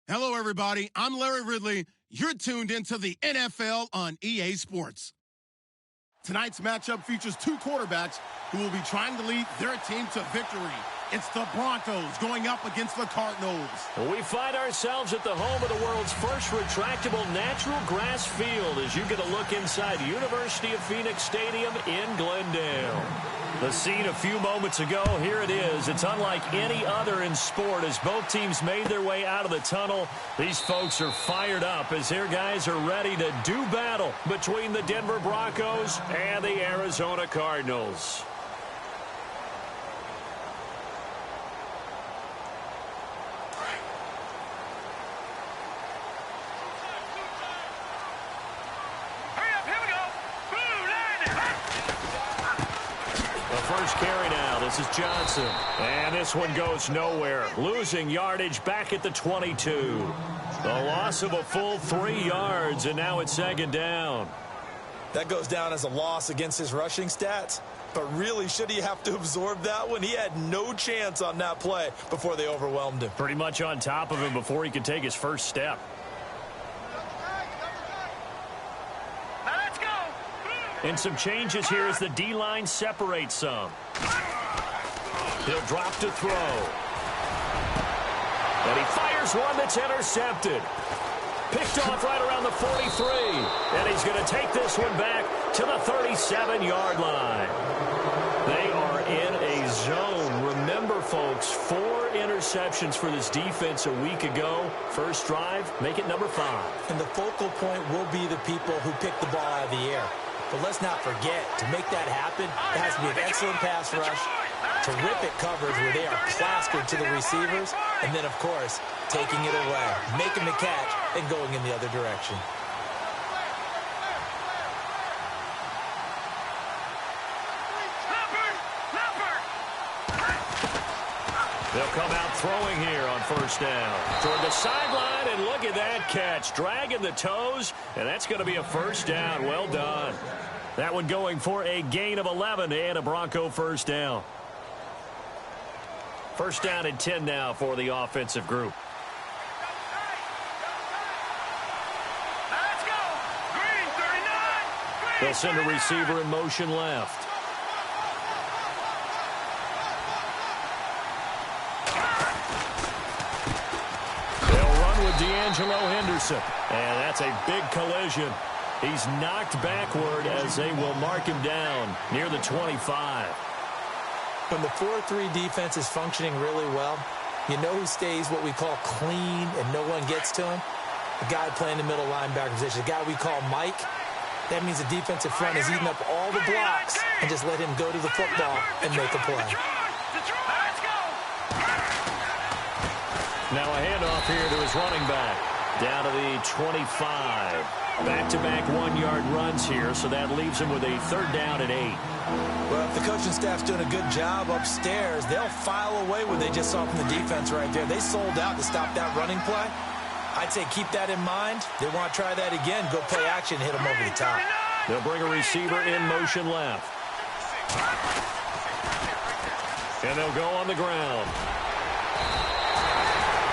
Hello, everybody. I'm Larry Ridley. You're tuned into the NFL on EA Sports. Tonight's matchup features two quarterbacks who will be trying to lead their team to victory. It's the Broncos going up against the Cardinals. We find ourselves at the home of the world's first retractable natural grass field as you get a look inside University of Phoenix Stadium in Glendale. The scene a few moments ago, here it is. It's unlike any other in sport as both teams made their way out of the tunnel. These folks are fired up as their guys are ready to do battle between the Denver Broncos and the Arizona Cardinals. First carry now. This is Johnson. And this one goes nowhere. Losing yardage back at the 22. The loss of a full 3 yards, and now it's second down. That goes down as a loss against his rushing stats. But really, should he have to absorb that one? He had no chance on that play before they overwhelmed him. Pretty much on top of him before he could take his first step. And some changes here as the D-line separates some. He'll drop to throw. And he fires one that's intercepted. Picked off right around the 43. And he's going to take this one back to the 37-yard line. They are in a zone. Remember, folks, 4 interceptions for this defense a week ago. First drive, make it number 5. And the focal point will be the people who pick the ball out of the air. But let's not forget, to make that happen, it has to be an excellent pass rush, terrific coverage where they are plastered to the receivers, and then, of course, taking it away, making the catch, and going in the other direction. They'll come out throwing here on first down. Toward the sideline, and look at that catch. Dragging the toes, and that's going to be a first down. Well done. That one going for a gain of 11 and a Bronco first down. First down and 10 now for the offensive group. Let's go. Green, 39. They'll send a receiver in motion left. D'Angelo Henderson. And that's a big collision. He's knocked backward as they will mark him down near the 25. When the 4-3 defense is functioning really well, you know who stays what we call clean and no one gets to him? The guy playing the middle linebacker position, the guy we call Mike. That means the defensive front is eating up all the blocks and just let him go to the football and make a play. Now a handoff here to his running back. Down to the 25. Back-to-back 1-yard runs here, so that leaves him with a third down and 8. Well, if the coaching staff's doing a good job upstairs, they'll file away what they just saw from the defense right there. They sold out to stop that running play. I'd say keep that in mind. They want to try that again, go play action, hit them over the top. They'll bring a receiver in motion left. And they'll go on the ground.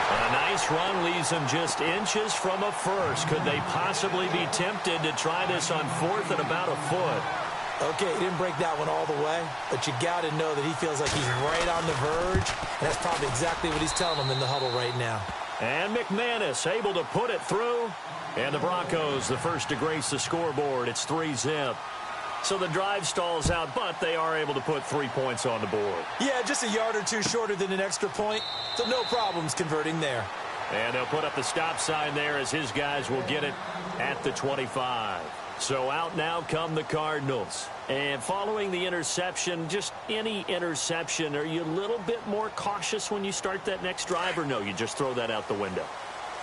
A nice run leaves them just inches from a first. Could they possibly be tempted to try this on 4th and about a foot? Okay, he didn't break that one all the way, but you got to know that he feels like he's right on the verge, and that's probably exactly what he's telling them in the huddle right now. And McManus able to put it through, and the Broncos the first to grace the scoreboard. It's 3-zip. So the drive stalls out, but they are able to put 3 points on the board. Yeah, just a yard or two shorter than an extra point, so no problems converting there. And they'll put up the stop sign there as his guys will get it at the 25. So out now come the Cardinals. And following the interception, just any interception, are you a little bit more cautious when you start that next drive, or no, you just throw that out the window?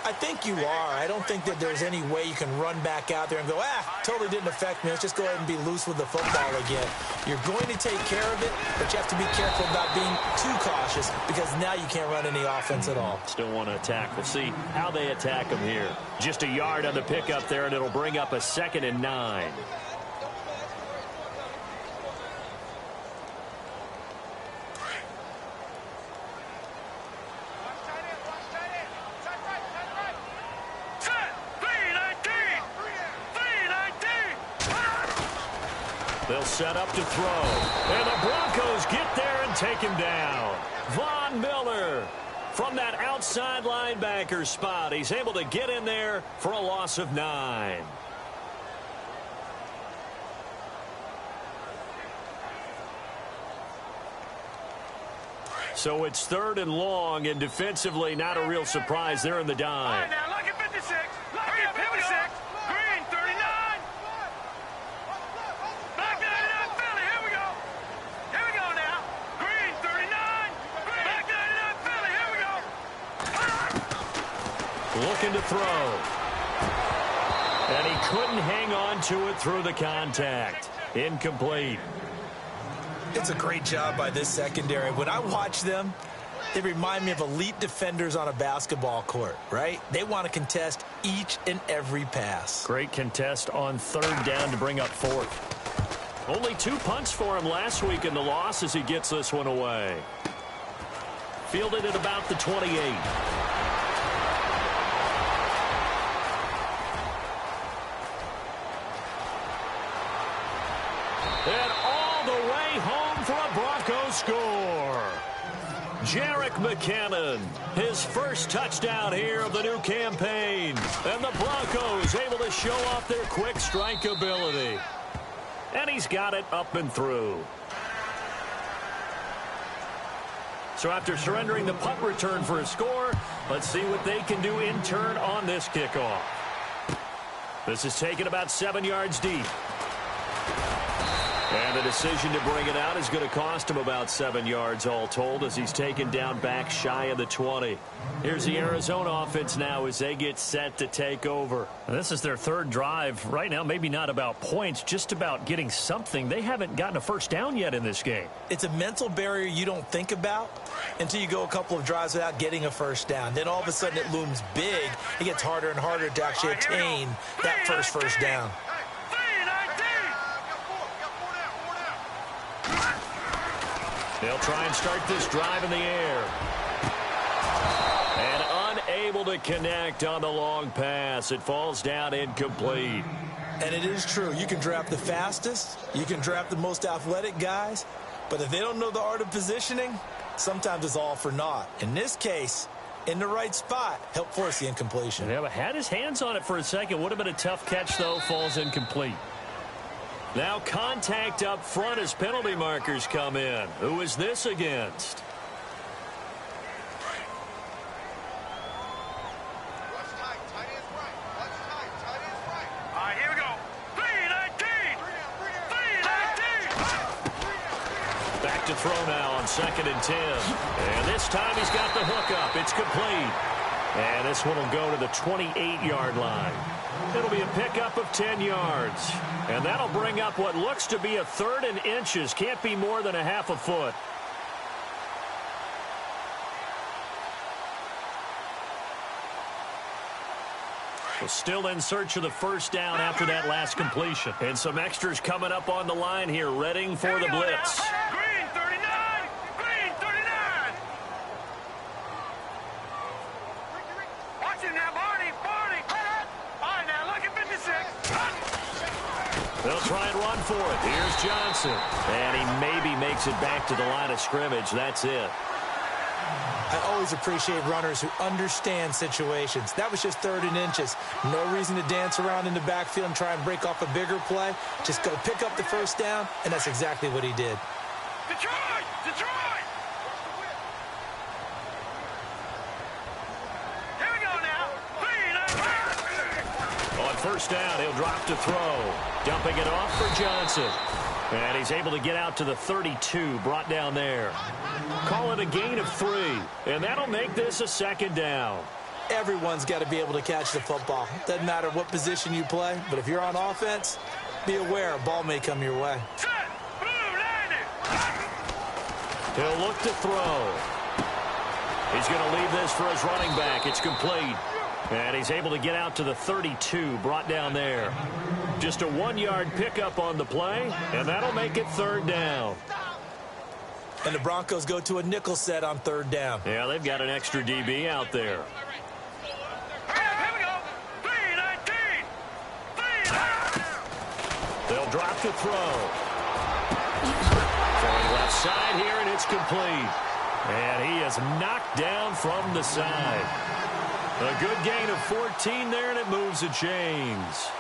I think you are. I don't think that there's any way you can run back out there and go, totally didn't affect me. Let's just go ahead and be loose with the football again. You're going to take care of it, but you have to be careful about being too cautious because now you can't run any offense at all. Still want to attack. We'll see how they attack them here. Just a yard on the pickup there, and it'll bring up a 2nd and 9. They'll set up to throw. And the Broncos get there and take him down. Von Miller from that outside linebacker spot. He's able to get in there for a loss of 9. So it's 3rd and long, and defensively not a real surprise. They're in the dime. All right, now, look at 56. Look at 56. Green, 39. Back 99, Philly. Here we go. Here we go now. Green, 39. Back 99, Philly. Here we go. Looking to throw. And he couldn't hang on to it through the contact. Incomplete. It's a great job by this secondary. When I watch them, they remind me of elite defenders on a basketball court, right? They want to contest each and every pass. Great contest on 3rd down to bring up 4th. Only 2 punts for him last week in the loss as he gets this one away. Fielded at about the 28. And all the way home for a Broncos score. Jerick McKinnon, his first touchdown here of the new campaign. And the Broncos able to show off their quick strike ability. And he's got it up and through. So after surrendering the punt return for a score, let's see what they can do in turn on this kickoff. This is taken about 7 yards deep. And the decision to bring it out is going to cost him about 7 yards all told as he's taken down back shy of the 20. Here's the Arizona offense now as they get set to take over. This is their 3rd drive. Right now, maybe not about points, just about getting something. They haven't gotten a first down yet in this game. It's a mental barrier you don't think about until you go a couple of drives without getting a first down. Then all of a sudden it looms big. It gets harder and harder to actually attain that first down. They'll try and start this drive in the air. And unable to connect on the long pass. It falls down incomplete. And it is true. You can draft the fastest. You can draft the most athletic guys. But if they don't know the art of positioning, sometimes it's all for naught. In this case, in the right spot, help force the incompletion. Yeah, but had his hands on it for a second. Would have been a tough catch, though. Falls incomplete. Now contact up front as penalty markers come in. Who is this against? All right, here we go. 3-19. 3-19. Back to throw now on 2nd and 10. And this time he's got the hook up. It's complete. And this one will go to the 28-yard line. It'll be a pickup of 10 yards. And that'll bring up what looks to be a 3rd and inches. Can't be more than a half a foot. Well, still in search of the first down after that last completion. And some extras coming up on the line here, readying for the blitz. Green, 39. Green, 39. Watch it now, Barney. Barney. All right, now look at 56. They'll try and run for it. Here's Johnson. And he maybe makes it back to the line of scrimmage. That's it. I always appreciate runners who understand situations. That was just 3rd and inches. No reason to dance around in the backfield and try and break off a bigger play. Just go pick up the first down, and that's exactly what he did. Detroit! Detroit! Here we go now. 3-19. On first down, he'll drop to throw. Dumping it off for Johnson. And he's able to get out to the 32, brought down there. Call it a gain of 3, and that'll make this a 2nd down. Everyone's got to be able to catch the football. Doesn't matter what position you play, but if you're on offense, be aware a ball may come your way. Set. Blue, landed. He'll look to throw. He's going to leave this for his running back. It's complete. And he's able to get out to the 32, brought down there. Just a 1-yard pickup on the play, and that'll make it 3rd down. And the Broncos go to a nickel set on 3rd down. Yeah, they've got an extra DB out there. Here we go. 3-19. 3-19. They'll drop to throw. Throwing left side here, and it's complete. And he is knocked down from the side. A good gain of 14 there, and it moves the chains.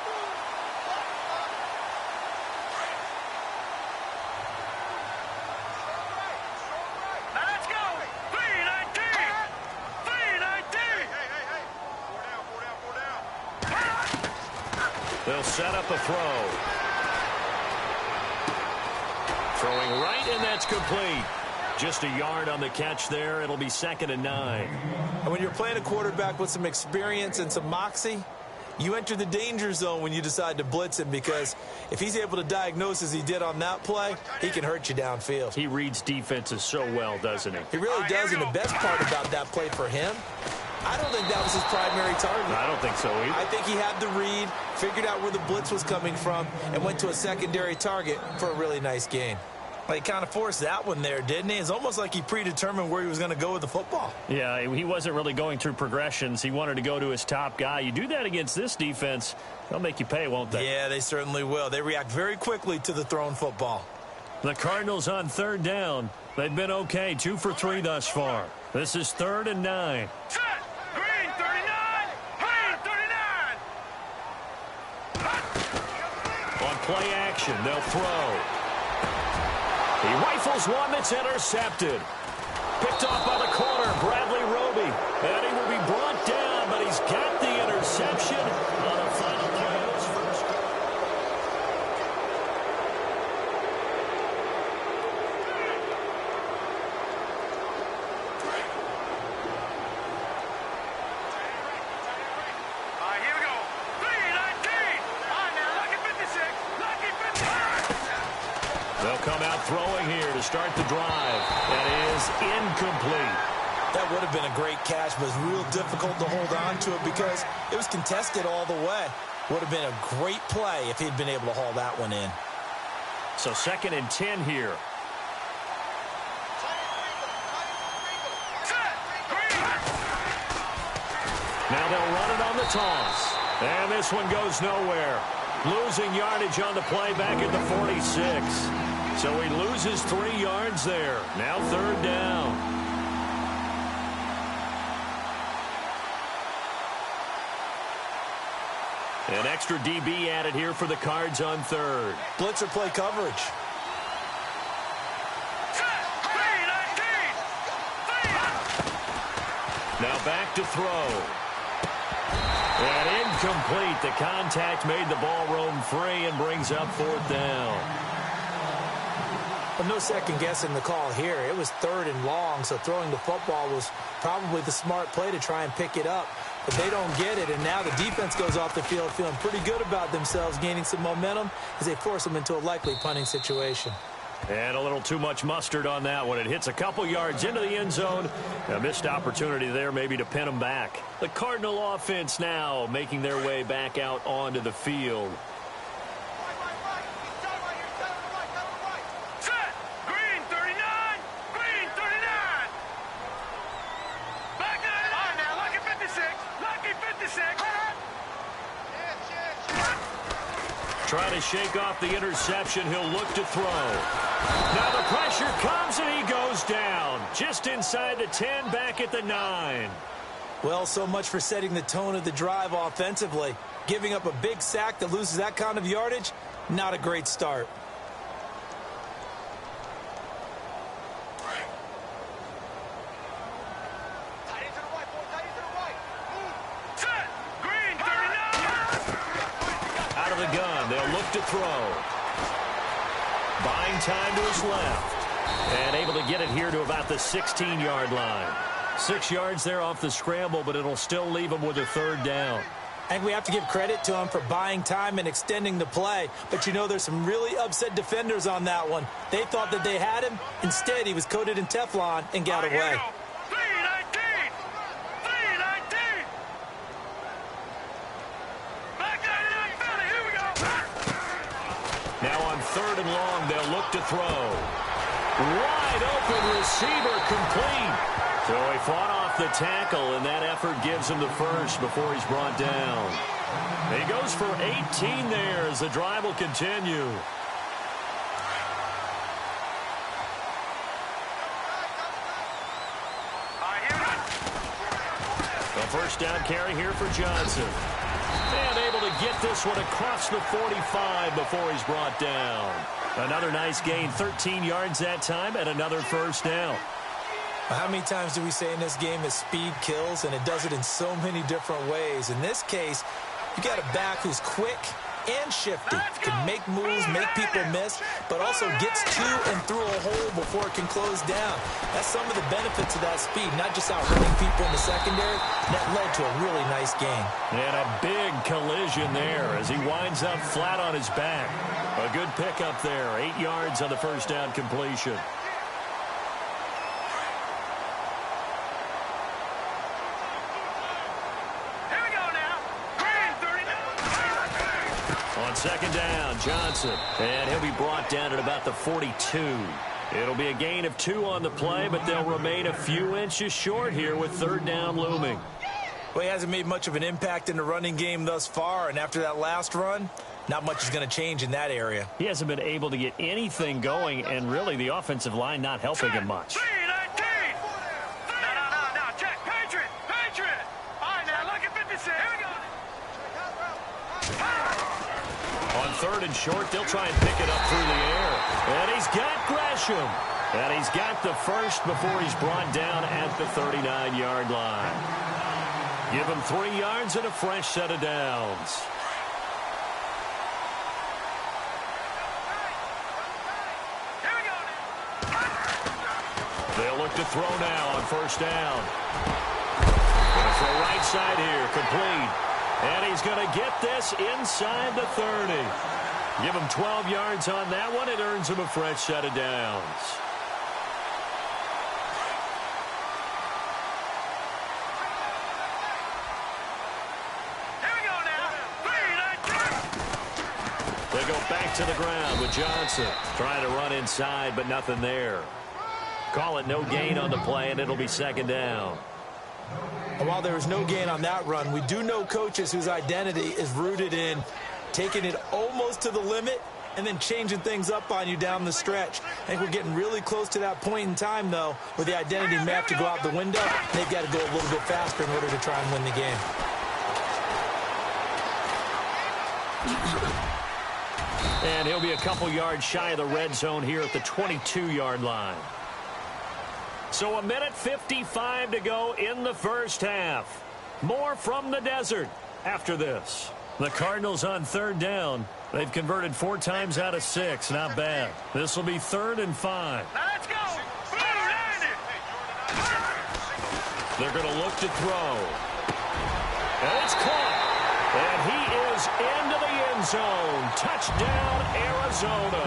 They'll set up a throw. Throwing right, and that's complete. Just a yard on the catch there. It'll be 2nd and 9. And when you're playing a quarterback with some experience and some moxie, you enter the danger zone when you decide to blitz him, because if he's able to diagnose as he did on that play, he can hurt you downfield. He reads defenses so well, doesn't he? He really does, and the best part about that play for him, I don't think that was his primary target. I don't think so either. I think he had the read, figured out where the blitz was coming from, and went to a secondary target for a really nice gain. He kind of forced that one there, didn't he? It's almost like he predetermined where he was going to go with the football. Yeah, he wasn't really going through progressions. He wanted to go to his top guy. You do that against this defense, they'll make you pay, won't they? Yeah, they certainly will. They react very quickly to the thrown football. The Cardinals on 3rd down. They've been okay, 2 for 3 thus far. This is 3rd and 9. Set! Green 39! Green 39! On play action, they'll throw. He rifles one that's intercepted. Picked off by the corner, Bradley Roby. And he will be brought down, but he's got the interception on the final play of his first. All right, here we go. 3-19! All right, now, lucky 56. Lucky 56. They'll come out throwing here to start the drive. That is incomplete. That would have been a great catch, but it's real difficult to hold on to it because it was contested all the way. Would have been a great play if he'd been able to haul that one in. So 2nd and 10 here. Set! Green! Now they'll run it on the toss. And this one goes nowhere. Losing yardage on the play back at the 46. So he loses 3 yards there. Now 3rd down. An extra DB added here for the Cards on 3rd. Blitzer play coverage. Set! Green 19! Now back to throw. And incomplete. The contact made the ball roam free and brings up 4th down. But no second guessing the call here. It was 3rd and long, so throwing the football was probably the smart play to try and pick it up. But they don't get it, and now the defense goes off the field feeling pretty good about themselves, gaining some momentum as they force them into a likely punting situation. And a little too much mustard on that one. It hits a couple yards into the end zone. A missed opportunity there maybe to pin them back. The Cardinal offense now making their way back out onto the field. Set! Green 39! Green 39! Back at it! All right, now, lucky 56! Lucky 56! Trying to shake off the interception. He'll look to throw. Now the pressure comes and he goes down. Just inside the 10, back at the 9. Well, so much for setting the tone of the drive offensively. Giving up a big sack that loses that kind of yardage, not a great start. Set! Green 39! Out of the gun, they'll look to throw. Buying time to his left. And able to get it here to about the 16-yard line. 6 yards there off the scramble, but it'll still leave him with a 3rd down. I think we have to give credit to him for buying time and extending the play. But, you know, there's some really upset defenders on that one. They thought that they had him. Instead, he was coated in Teflon and got All right, away. here we go. 3-19! 3-19! Back at it in Philly, here we go! Now on 3rd and long, they'll look to throw. Wide open receiver, complete. So he fought off the tackle, and that effort gives him the first before he's brought down. He goes for 18 there as the drive will continue. first down carry here for Johnson. And able to get this one across the 45 before he's brought down. Another nice gain, 13 yards that time, and another first down. How many times do we say in this game that speed kills, and it does it in so many different ways? In this case, you got a back who's quick and shifty, can make moves, make people miss, but also gets to and through a hole before it can close down. That's some of the benefits of that speed, not just outrunning people in the secondary. That led to a really nice gain. And a big collision there as he winds up flat on his back. A good pickup there, 8 yards on the first down completion. Second down, Johnson. And he'll be brought down at about the 42. It'll be a gain of 2 on the play, but they'll remain a few inches short here with third down looming. Well, he hasn't made much of an impact in the running game thus far, and after that last run, not much is going to change in that area. He hasn't been able to get anything going, and really the offensive line not helping him much. On third and short, they'll try and pick it up through the air. And he's got Gresham. And he's got the first before he's brought down at the 39-yard line. Give him 3 yards and a fresh set of downs. They'll look to throw now on first down. Going to throw right side here, complete. And he's going to get this inside the 30. Give him 12 yards on that one. It earns him a fresh set of downs. Here we go now. They go back to the ground with Johnson. Trying to run inside, but nothing there. Call it no gain on the play, and it'll be second down. And while there was no gain on that run, we do know coaches whose identity is rooted in taking it almost to the limit and then changing things up on you down the stretch. I think we're getting really close to that point in time, though, where the identity may have to go out the window. They've got to go a little bit faster in order to try and win the game. And he'll be a couple yards shy of the red zone here at the 22-yard line. So 1:55 to go in the first half. More from the desert after this. The Cardinals on third down. They've converted 4 times out of 6. Not bad. This will be 3rd and 5. Let's go. They're going to look to throw. And it's caught. And he is into the end zone. Touchdown, Arizona.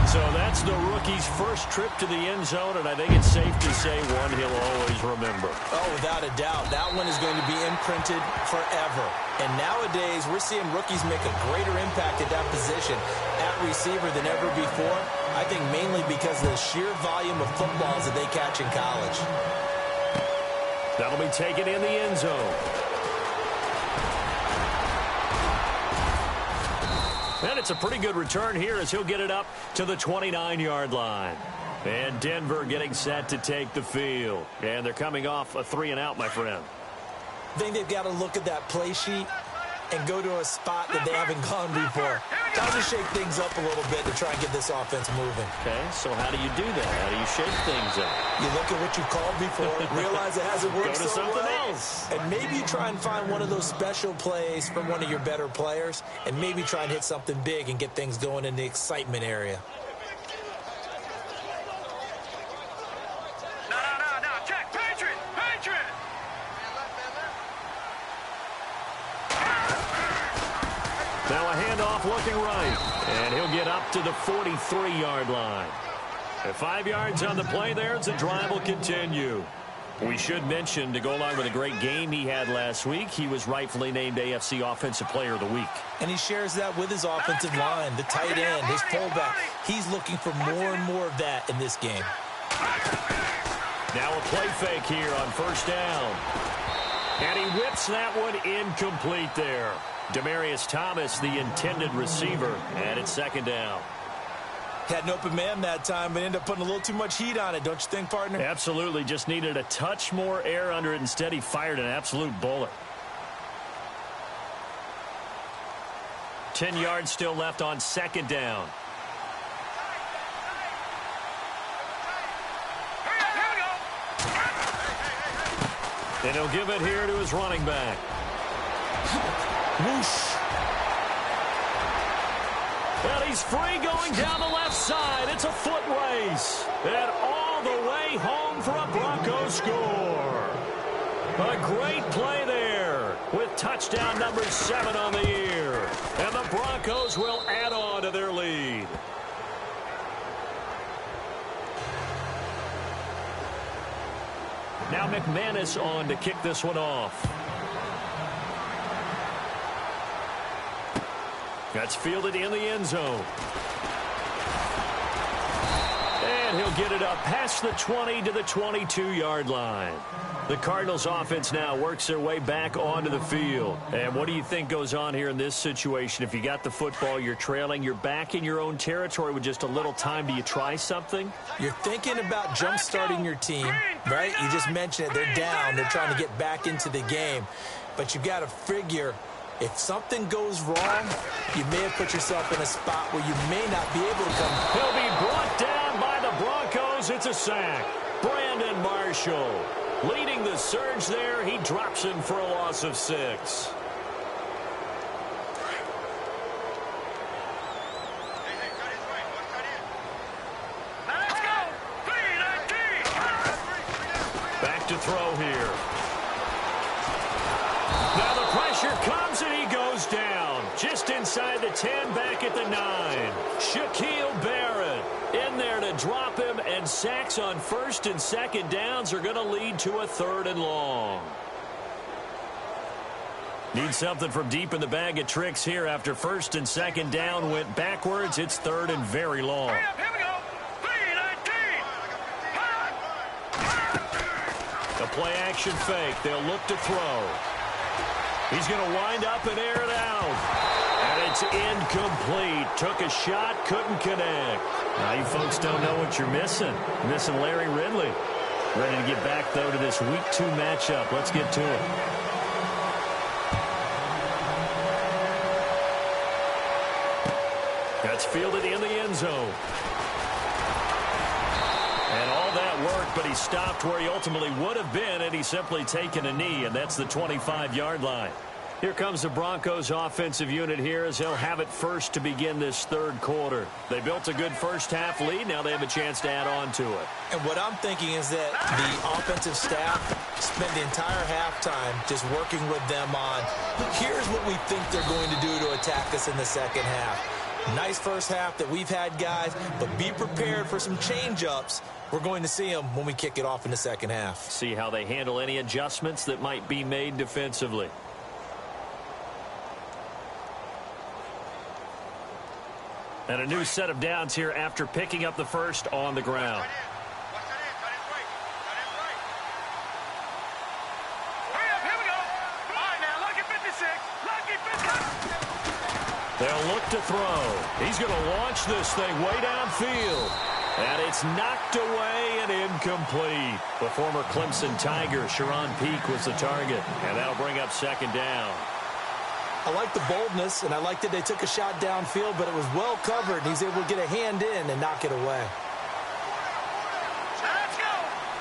So that's the rookie's first trip to the end zone, and I think it's safe to say one he'll always remember. Oh, without a doubt. That one is going to be imprinted forever. And nowadays, we're seeing rookies make a greater impact at that position at receiver than ever before. I think mainly because of the sheer volume of footballs that they catch in college. That'll be taken in the end zone. And it's a pretty good return here as he'll get it up to the 29-yard line. And Denver getting set to take the field. And they're coming off a 3-and-out, my friend. I think they've got to look at that play sheet and go to a spot that they haven't gone before. Time to shake things up a little bit to try and get this offense moving. Okay, so how do you do that? How do you shake things up? You look at what you called before, realize it hasn't worked Go to so something well, else. and maybe you try and find one of those special plays from one of your better players, and maybe try and hit something big and get things going in the excitement area. No. Check. Patriot. Now a handoff looking right. And he'll get up to the 43-yard line. At 5 yards on the play there, the drive will continue. We should mention, to go along with a great game he had last week, he was rightfully named AFC Offensive Player of the Week. And he shares that with his offensive line, the tight end, his fullback. He's looking for more and more of that in this game. Now a play fake here on first down. And he whips that one incomplete there. Demaryius Thomas, the intended receiver, and it's second down. Had an open man that time, but ended up putting a little too much heat on it, don't you think, partner? Absolutely. Just needed a touch more air under it. Instead, he fired an absolute bullet. 10 yards still left on second down. And he'll give it here to his running back. Whoosh. Well, he's free going down the left side. It's a foot race. And all the way home for a Broncos score. A great play there with touchdown number 7 on the year. And the Broncos will add on to their lead. Now McManus on to kick this one off. That's fielded in the end zone. And he'll get it up past the 20 to the 22-yard line. The Cardinals offense now works their way back onto the field. And what do you think goes on here in this situation? If you got the football, you're trailing, you're back in your own territory with just a little time. Do you try something? You're thinking about jump-starting your team, right? You just mentioned it. They're down. They're trying to get back into the game. But you got to figure, if something goes wrong, you may have put yourself in a spot where you may not be able to come. He'll be brought down by the Broncos. It's a sack. Brandon Marshall leading the surge there. He drops him for a loss of 6. Back to throw here. Now the pressure comes and he goes down. Just inside the 10, back at the 9. Shaquille Barrett in there to drop him, and sacks on first and second downs are going to lead to a 3rd and long. Need something from deep in the bag of tricks here after first and second down went backwards. It's 3rd and very long. Here we go. 3-19. A play action fake. They'll look to throw. He's going to wind up and air it out. And it's incomplete. Took a shot, couldn't connect. Now you folks don't know what you're missing. You're missing Larry Ridley. Ready to get back, though, to this Week 2 matchup. Let's get to it. That's fielded in the end zone. And all that worked, but he stopped where he ultimately would have been, and he's simply taken a knee, and that's the 25-yard line. Here comes the Broncos offensive unit here as they'll have it first to begin this 3rd quarter. They built a good first-half lead. Now they have a chance to add on to it. And what I'm thinking is that the offensive staff spent the entire halftime just working with them on, here's what we think they're going to do to attack us in the second half. Nice first half that we've had, guys, but be prepared for some change-ups. We're going to see them when we kick it off in the second half. See how they handle any adjustments that might be made defensively. And a new set of downs here after picking up the first on the ground. Here we go. All right, now, lucky 56. Lucky 56. They'll look to throw. He's going to launch this thing way downfield. And it's knocked away and incomplete. The former Clemson Tiger, Sharon Peak, was the target. And that'll bring up second down. I like the boldness, and I like that they took a shot downfield, but it was well covered, and he's able to get a hand in and knock it away. Let's go.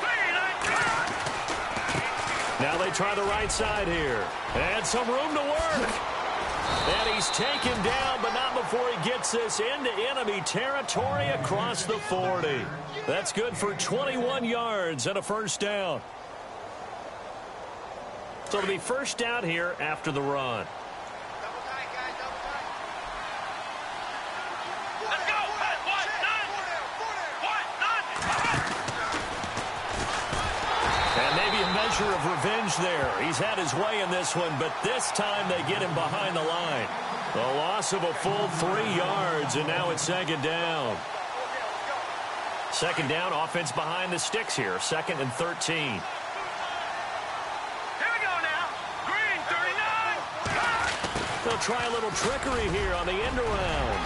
3-19. Now they try the right side here. And some room to work. And he's taken down, but not before he gets this into enemy territory across the 40. That's good for 21 yards and a first down. So it'll be first down here after the run. Measure of revenge there. He's had his way in this one, but this time they get him behind the line. A loss of a full 3 yards, and now it's second down. Second down, offense behind the sticks here. 2nd and 13. Here we go now. Green 39. They'll try a little trickery here on the end around.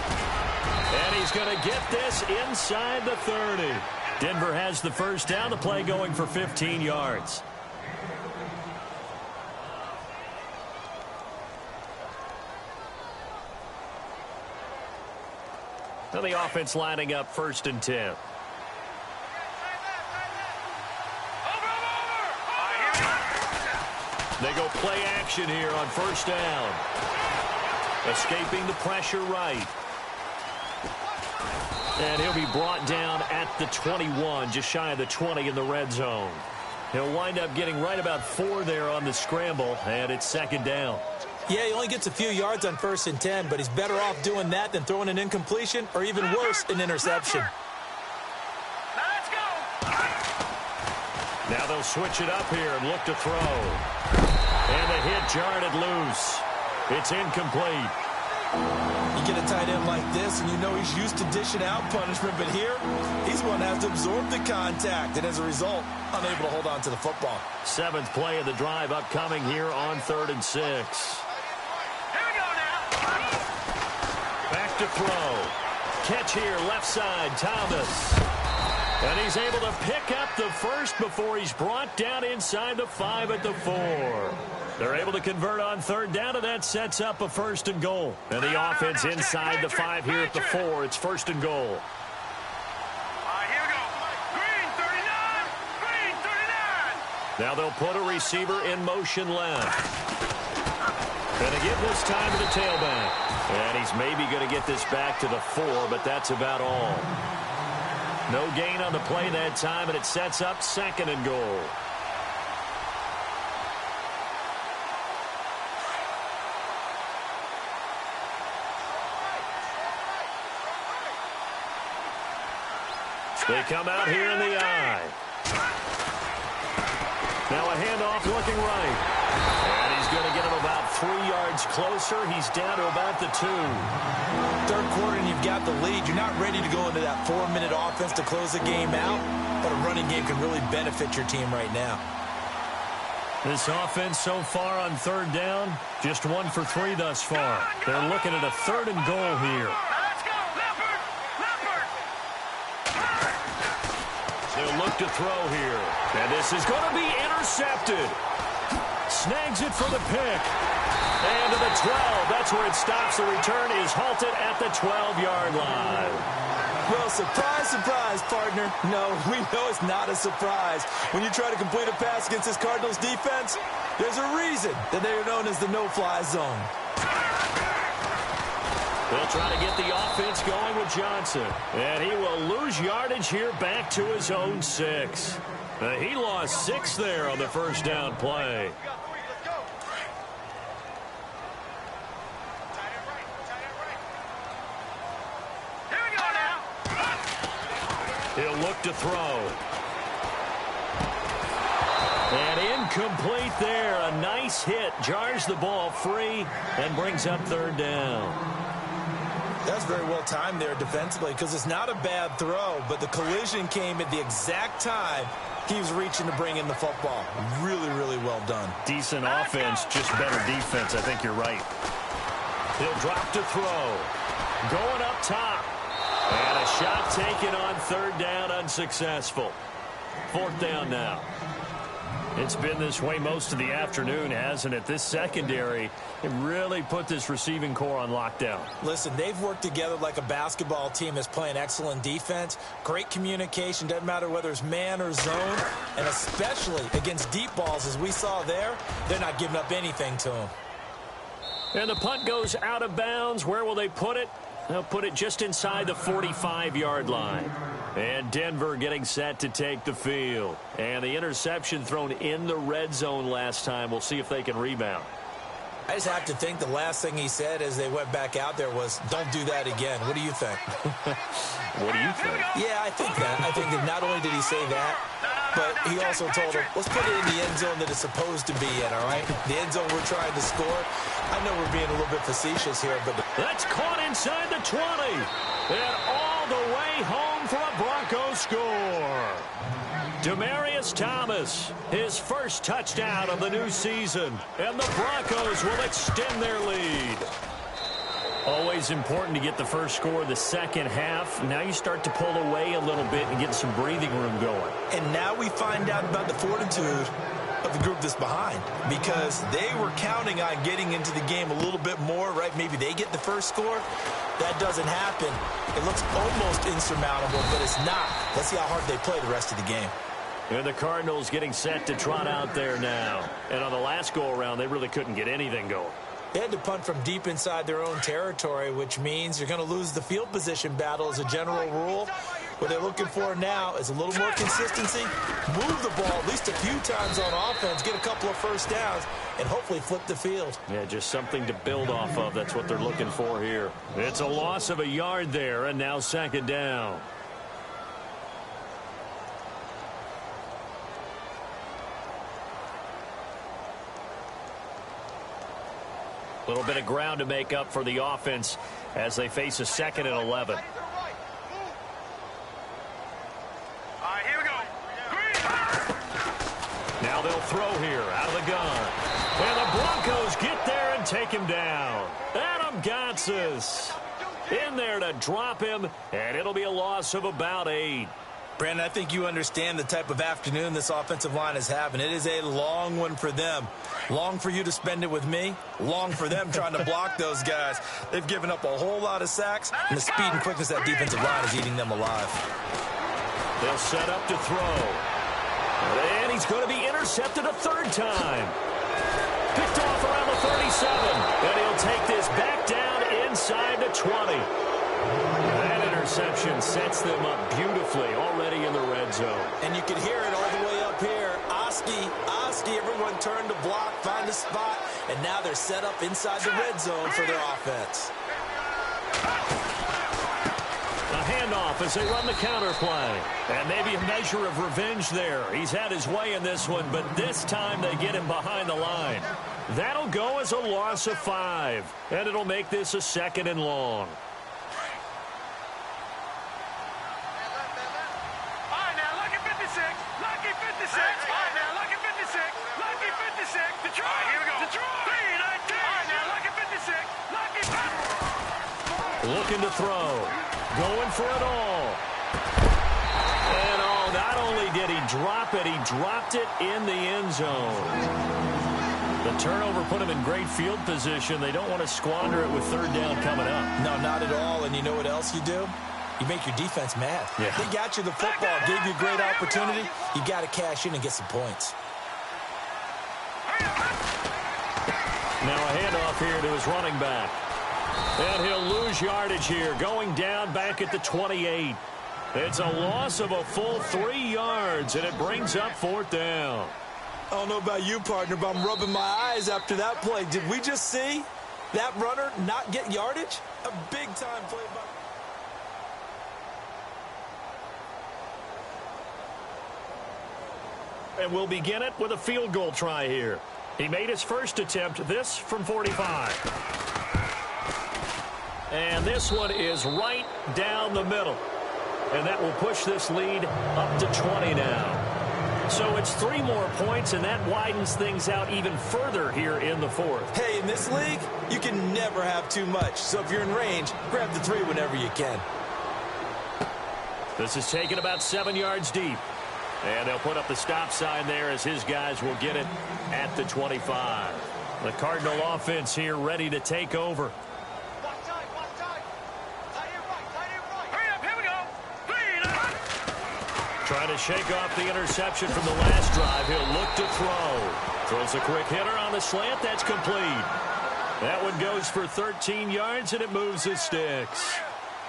And he's going to get this inside the 30. Denver has the first down. The play going for 15 yards. Now the offense lining up 1st and 10. They go play action here on 1st down. Escaping the pressure right. And he'll be brought down at the 21, just shy of the 20 in the red zone. He'll wind up getting right about 4 there on the scramble, and it's 2nd down. Yeah, he only gets a few yards on 1st and 10, but he's better off doing that than throwing an incompletion or even worse, an interception. Let's go. Now they'll switch it up here and look to throw. And the hit jarred it loose. It's incomplete. You get a tight end like this, and you know he's used to dishing out punishment, but here, he's one that has to absorb the contact, and as a result, unable to hold on to the football. 7th play of the drive upcoming here on 3rd and 6. Here we go now. Back to throw. Catch here, left side, Thomas. And he's able to pick up the first before he's brought down inside the 5 at the 4. They're able to convert on 3rd down, and that sets up a 1st and goal. And the offense inside the 5 here at the 4. It's 1st and goal. All right, here we go. Green 39. Green 39. Now they'll put a receiver in motion left. And again this time to the tailback. And he's maybe going to get this back to the 4, but that's about all. No gain on the play that time, and it sets up 2nd and goal. They come out here in the I. Now a handoff looking right. And he's going to get him about 3 yards closer. He's down to about the 2. 3rd quarter, and you've got the lead. You're not ready to go into that 4-minute offense to close the game out, but a running game can really benefit your team right now. This offense so far on 3rd down, just 1 for 3 thus far. They're looking at a 3rd and goal here. Let's go, Leopard. Leopard. They'll look to throw here. And this is going to be intercepted. Snags it for the pick. And to the 12. That's where it stops. The return is halted at the 12-yard line. Well, surprise, surprise, partner. No, we know it's not a surprise. When you try to complete a pass against this Cardinals defense, there's a reason that they are known as the no-fly zone. They'll try to get the offense going with Johnson. And he will lose yardage here back to his own 6. He lost 6 there on the 1st down play. He'll look to throw. And incomplete there. A nice hit. Jars the ball free and brings up 3rd down. That's very well timed there defensively because it's not a bad throw, but the collision came at the exact time he was reaching to bring in the football. Really, really well done. Decent offense, just better defense. I think you're right. He'll drop to throw. Going up top. And a shot taken on 3rd down, unsuccessful. 4th down now. It's been this way most of the afternoon, hasn't it? This secondary, it really put this receiving core on lockdown. Listen, they've worked together like a basketball team that's playing excellent defense. Great communication, doesn't matter whether it's man or zone. And especially against deep balls, as we saw there, they're not giving up anything to them. And the punt goes out of bounds. Where will they put it? They'll put it just inside the 45-yard line. And Denver getting set to take the field. And the interception thrown in the red zone last time. We'll see if they can rebound. I just have to think the last thing he said as they went back out there was, don't do that again. What do you think? What do you think? Yeah, I think that. I think that not only did he say that, but he also told him, let's put it in the end zone that it's supposed to be in, all right? The end zone we're trying to score. I know we're being a little bit facetious here, but... That's caught inside the 20. And all the way home for a Broncos score. Demaryius Thomas, his first touchdown of the new season. And the Broncos will extend their lead. Always important to get the first score of the second half. Now you start to pull away a little bit and get some breathing room going. And now we find out about the fortitude of the group that's behind, because they were counting on getting into the game a little bit more, right? Maybe they get the first score. That doesn't happen. It looks almost insurmountable, but it's not. Let's see how hard they play the rest of the game. And the Cardinals getting set to trot out there now. And on the last go-around, they really couldn't get anything going. They had to punt from deep inside their own territory, which means you're going to lose the field position battle as a general rule. What they're looking for now is a little more consistency, move the ball at least a few times on offense, get a couple of first downs, and hopefully flip the field. Yeah, just something to build off of. That's what they're looking for here. It's a loss of a yard there, and now second down. A little bit of ground to make up for the offense as they face a 2nd and 11. All right, here we go. Now they'll throw here out of the gun. And the Broncos get there and take him down. Adam Gotsis in there to drop him, and it'll be a loss of about 8. Brandon, I think you understand the type of afternoon this offensive line is having. It is a long one for them. Long for you to spend it with me. Long for them trying to block those guys. They've given up a whole lot of sacks, and the speed and quickness of that defensive line is eating them alive. They'll set up to throw. And he's going to be intercepted a 3rd time. Picked off around the 37. And he'll take this back down inside the 20. That interception sets them up beautifully already in the red zone. And you can hear it all the way up here. Oski, everyone turned to block, find a spot, and now they're set up inside the red zone for their offense. A handoff as they run the counter play. And maybe a measure of revenge there. He's had his way in this one, but this time they get him behind the line. That'll go as a loss of 5. And it'll make this a 2nd and long. Looking to throw. Going for it all. And not only did he drop it, he dropped it in the end zone. The turnover put him in great field position. They don't want to squander it with 3rd down coming up. No, not at all. And you know what else you do? You make your defense mad. Yeah. They got you the football, gave you a great opportunity. You got to cash in and get some points. Now a handoff here to his running back. And he'll lose yardage here, going down back at the 28. It's a loss of a full 3 yards, and it brings up 4th down. I don't know about you, partner, but I'm rubbing my eyes after that play. Did we just see that runner not get yardage? A big-time play by... And we'll begin it with a field goal try here. He made his first attempt, this from 45. And this one is right down the middle. And that will push this lead up to 20 now. So it's 3 more points, and that widens things out even further here in the 4th. Hey, in this league, you can never have too much. So if you're in range, grab the 3 whenever you can. This is taken about 7 yards deep. And they'll put up the stop sign there as his guys will get it at the 25. The Cardinal offense here ready to take over. Trying to shake off the interception from the last drive. He'll look to throw. Throws a quick hitter on the slant. That's complete. That one goes for 13 yards, and it moves his sticks.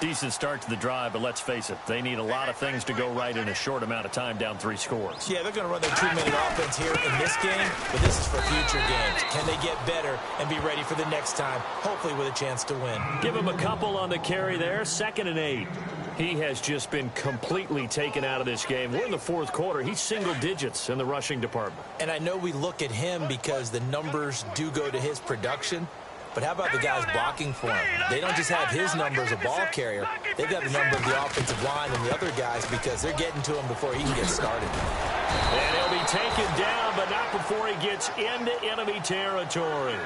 Decent start to the drive, but let's face it, they need a lot of things to go right in a short amount of time down 3 scores. Yeah, they're going to run their 2-minute offense here in this game, but this is for future games. Can they get better and be ready for the next time, hopefully with a chance to win? Give him a couple on the carry there, 2nd and 8. He has just been completely taken out of this game. We're in the 4th quarter. He's single digits in the rushing department. And I know we look at him because the numbers do go to his production, but how about the guys blocking for him? They don't just have his number as a ball carrier. They've got the number of the offensive line and the other guys because they're getting to him before he can get started. And he'll be taken down, but not before he gets into enemy territory.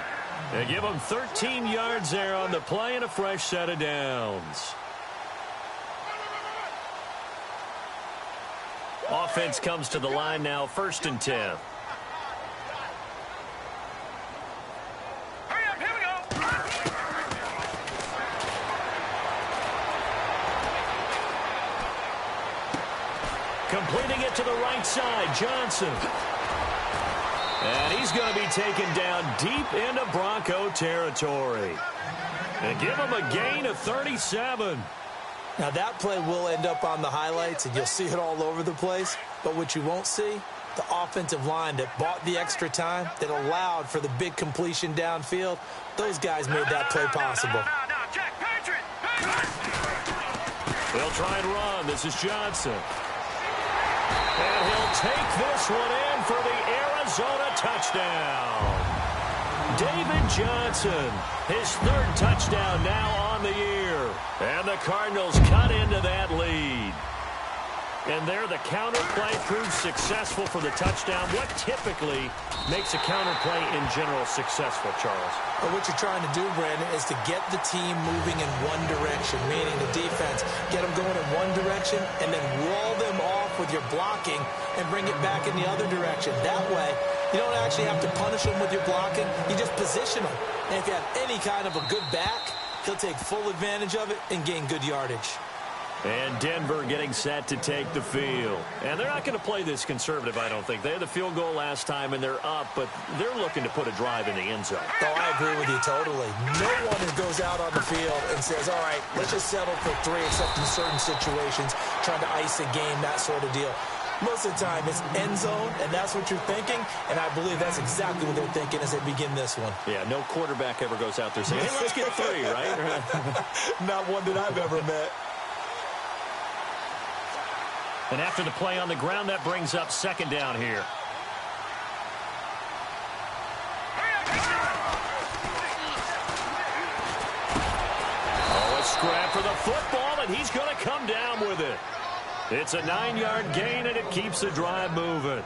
They give them 13 yards there on the play and a fresh set of downs. Offense comes to the line now, 1st and 10. Hurry up, here we go. Completing it to the right side, Johnson. And he's going to be taken down deep into Bronco territory. And give him a gain of 37. Now, that play will end up on the highlights, and you'll see it all over the place. But what you won't see, the offensive line that bought the extra time, that allowed for the big completion downfield, those guys made that play possible. No, Jack, Patriot. They'll try and run. This is Johnson. And he'll take this one in for the Arizona touchdown. David Johnson, his 3rd touchdown now on the year. And the Cardinals cut into that lead. And there the counter play proves successful for the touchdown. What typically makes a counter play in general successful, Charles? Well, what you're trying to do, Brandon, is to get the team moving in one direction, meaning the defense, get them going in one direction and then wall them off with your blocking and bring it back in the other direction. That way, you don't actually have to punish them with your blocking. You just position them. And if you have any kind of a good back, he'll take full advantage of it and gain good yardage. And Denver getting set to take the field. And they're not going to play this conservative, I don't think. They had the field goal last time, and they're up, but they're looking to put a drive in the end zone. Oh, I agree with you totally. No one who goes out on the field and says, all right, let's just settle for 3, except in certain situations, trying to ice a game, that sort of deal. Most of the time, it's end zone, and that's what you're thinking, and I believe that's exactly what they're thinking as they begin this one. Yeah, no quarterback ever goes out there saying, hey, let's get 3, right? Not one that I've ever met. And after the play on the ground, that brings up 2nd down here. Oh, a scrap for the football, and he's going to come down with it. It's a 9-yard gain, and it keeps the drive moving.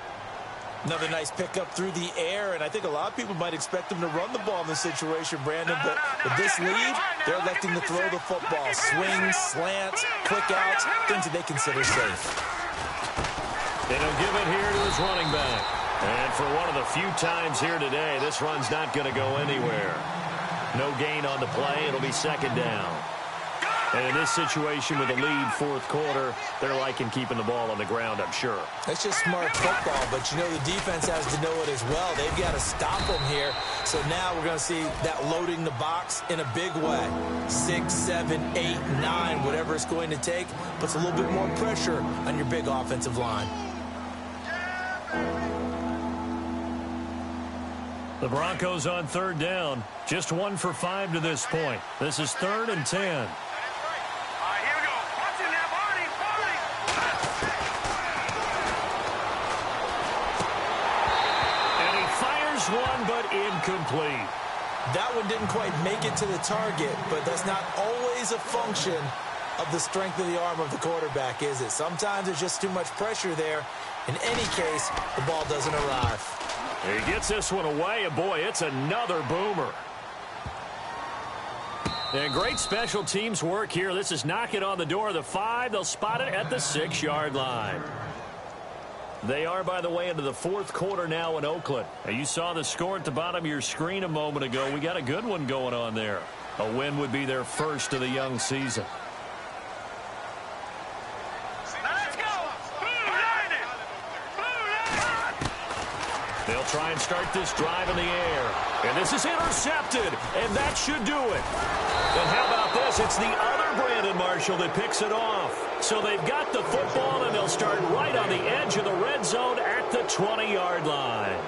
Another nice pickup through the air, and I think a lot of people might expect them to run the ball in this situation, Brandon, but with this lead, they're electing to throw the football. Swings, slants, quick outs, things that they consider safe. They don't give it here to his running back. And for one of the few times here today, this run's not going to go anywhere. No gain on the play. It'll be 2nd down. And in this situation with a lead 4th quarter, they're liking keeping the ball on the ground, I'm sure. That's just smart football, but you know the defense has to know it as well. They've got to stop them here. So now we're going to see that loading the box in a big way. 6, 7, 8, 9, whatever it's going to take, puts a little bit more pressure on your big offensive line. The Broncos on 3rd down. Just 1 for 5 to this point. This is 3rd and 10. One, but incomplete. That one didn't quite make it to the target, but that's not always a function of the strength of the arm of the quarterback, is it? Sometimes there's just too much pressure there. In any case, the ball doesn't arrive. He gets this one away, and boy, it's another boomer. And great special teams work here. This is knocking on the door of the 5. They'll spot it at the 6-yard line. They are, by the way, into the 4th quarter now in Oakland. Now, you saw the score at the bottom of your screen a moment ago. We got a good one going on there. A win would be their first of the young season. Let's go! They'll try and start this drive in the air. And this is intercepted, and that should do it. And how about this? It's the other Brandon Marshall that picks it off. So they've got the football, and they'll start right on the edge of the red zone at the 20-yard line.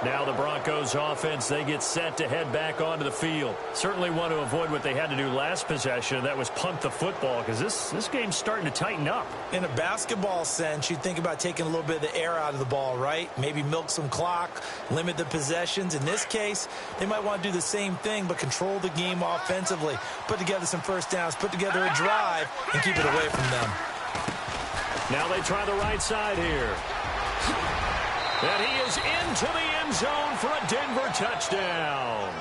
Now the Broncos offense, they get set to head back onto the field. Certainly want to avoid what they had to do last possession. That was punt the football, because this game's starting to tighten up. In a basketball sense, you think about taking a little bit of the air out of the ball, right? Maybe milk some clock, limit the possessions. In this case, they might want to do the same thing, but control the game offensively. Put together some first downs, put together a drive, and keep it away from them. Now they try the right side here. And he is into the end zone for a Denver touchdown.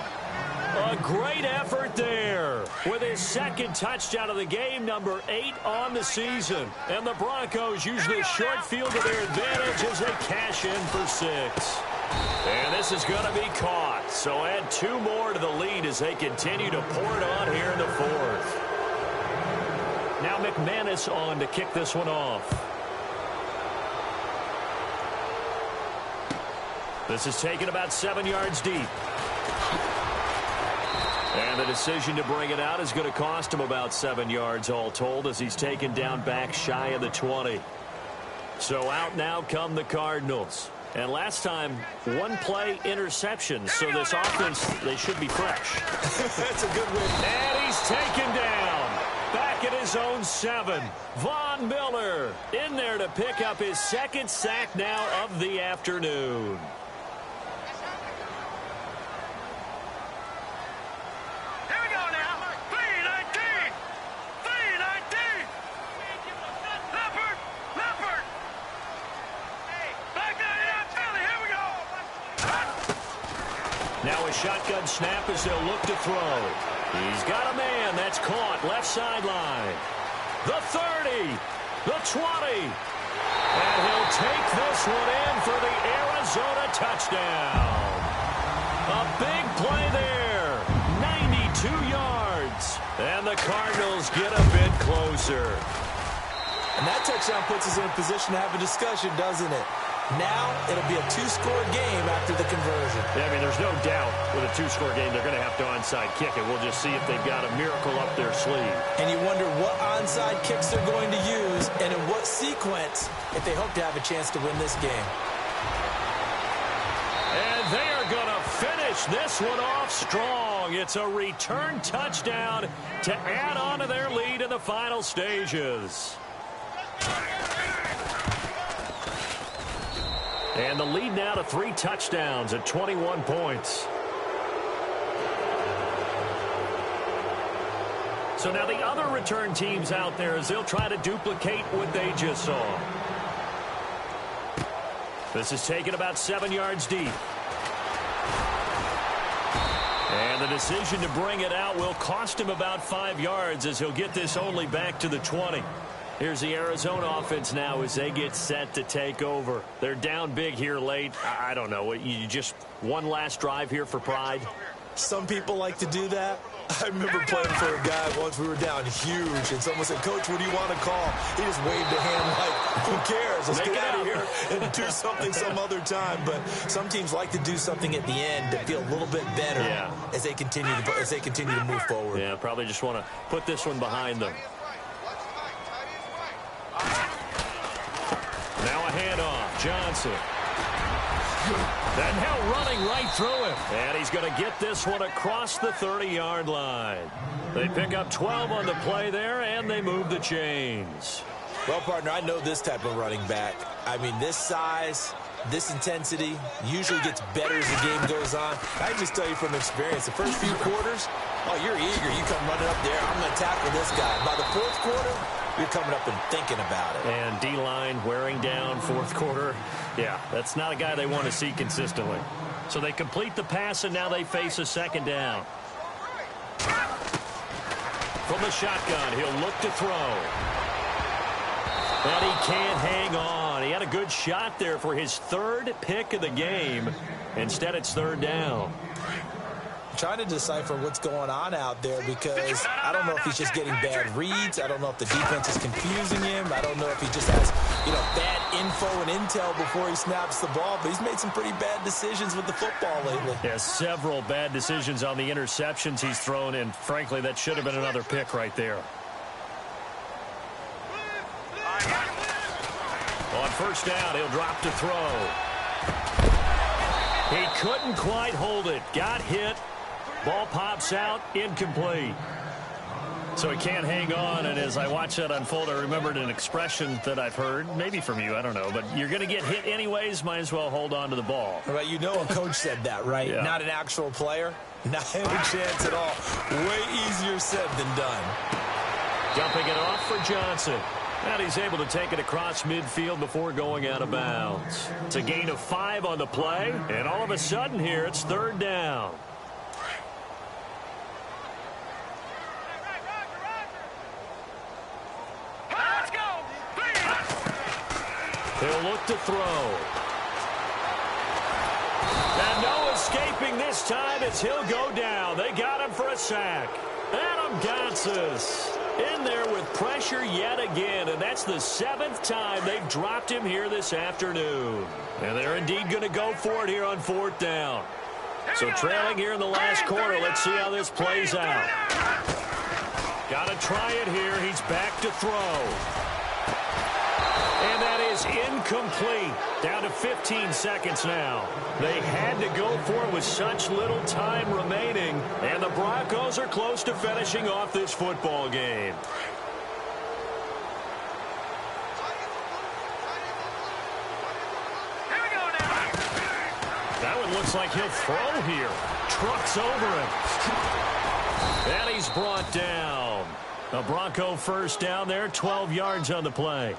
A great effort there with his second touchdown of the game, number 8 on the season. And the Broncos use this short field to their advantage as they cash in for 6. And this is going to be caught. So add 2 more to the lead as they continue to pour it on here in the 4th. Now McManus on to kick this one off. This is taken about 7 yards deep. And the decision to bring it out is going to cost him about 7 yards all told as he's taken down back shy of the 20. So out now come the Cardinals. And last time, 1 play interception. So this offense, they should be fresh. That's a good win. And he's taken down. Back at his own 7. Von Miller in there to pick up his 2nd sack now of the afternoon. Now a shotgun snap as they'll look to throw. He's got a man that's caught left sideline. The 30, the 20. And he'll take this one in for the Arizona touchdown. A big play there. 92 yards. And the Cardinals get a bit closer. And that touchdown puts us in a position to have a discussion, doesn't it? Now it'll be a 2-score game after the conversion. Yeah, I mean, there's no doubt with a 2-score game they're going to have to onside kick it. We'll just see if they've got a miracle up their sleeve. And you wonder what onside kicks they're going to use and in what sequence if they hope to have a chance to win this game. And they are going to finish this one off strong. It's a return touchdown to add on to their lead in the final stages. And the lead now to 3 touchdowns at 21 points. So now the other return teams out there as they'll try to duplicate what they just saw. This is taken about 7 yards deep. And the decision to bring it out will cost him about 5 yards as he'll get this only back to the 20. Here's the Arizona offense now as they get set to take over. They're down big here late. I don't know. You just one last drive here for pride? Some people like to do that. I remember playing for a guy once. We were down huge, and someone said, "Coach, what do you want to call?" He just waved a hand like, "Who cares? Let's get out of here and do something some other time." But some teams like to do something at the end to feel a little bit better as they continue to move forward. Yeah, probably just want to put this one behind them. Now a handoff. Johnson. That now running right through him. And he's going to get this one across the 30-yard line. They pick up 12 on the play there, and they move the chains. Well, partner, I know this type of running back. I mean, this size, this intensity usually gets better as the game goes on. I just tell you from experience, the first few quarters, oh, you're eager. You come running up there. I'm going to tackle this guy. By the 4th quarter, you're coming up and thinking about it. And D-line wearing down 4th quarter. Yeah, that's not a guy they want to see consistently. So they complete the pass, and now they face a 2nd down. From the shotgun, he'll look to throw. But he can't hang on. He had a good shot there for his 3rd pick of the game. Instead, it's 3rd down. Trying to decipher what's going on out there because I don't know if he's just getting bad reads. I don't know if the defense is confusing him. I don't know if he just has, bad info and intel before he snaps the ball. But he's made some pretty bad decisions with the football lately. Yeah, several bad decisions on the interceptions he's thrown, and frankly, that should have been another pick right there. On 1st down, he'll drop to throw. He couldn't quite hold it. Got hit. Ball pops out, incomplete. So he can't hang on, and as I watch that unfold, I remembered an expression that I've heard, maybe from you, I don't know, but you're going to get hit anyways, might as well hold on to the ball. Right, you know a coach said that, right? Yeah. Not an actual player. Not any chance at all. Way easier said than done. Dumping it off for Johnson. And he's able to take it across midfield before going out of bounds. It's a gain of 5 on the play, and all of a sudden here, it's 3rd down. He'll look to throw. And no escaping this time as he'll go down. They got him for a sack. Adam Gotsis in there with pressure yet again, and that's the 7th time they've dropped him here this afternoon. And they're indeed going to go for it here on 4th down. So trailing here in the last quarter, let's see how this plays out. Got to try it here. He's back to throw. And that is incomplete. Down to 15 seconds now. They had to go for it with such little time remaining. And the Broncos are close to finishing off this football game. That one looks like he'll throw here. Trucks over him. And he's brought down. A Bronco first down there, 12 yards on the play.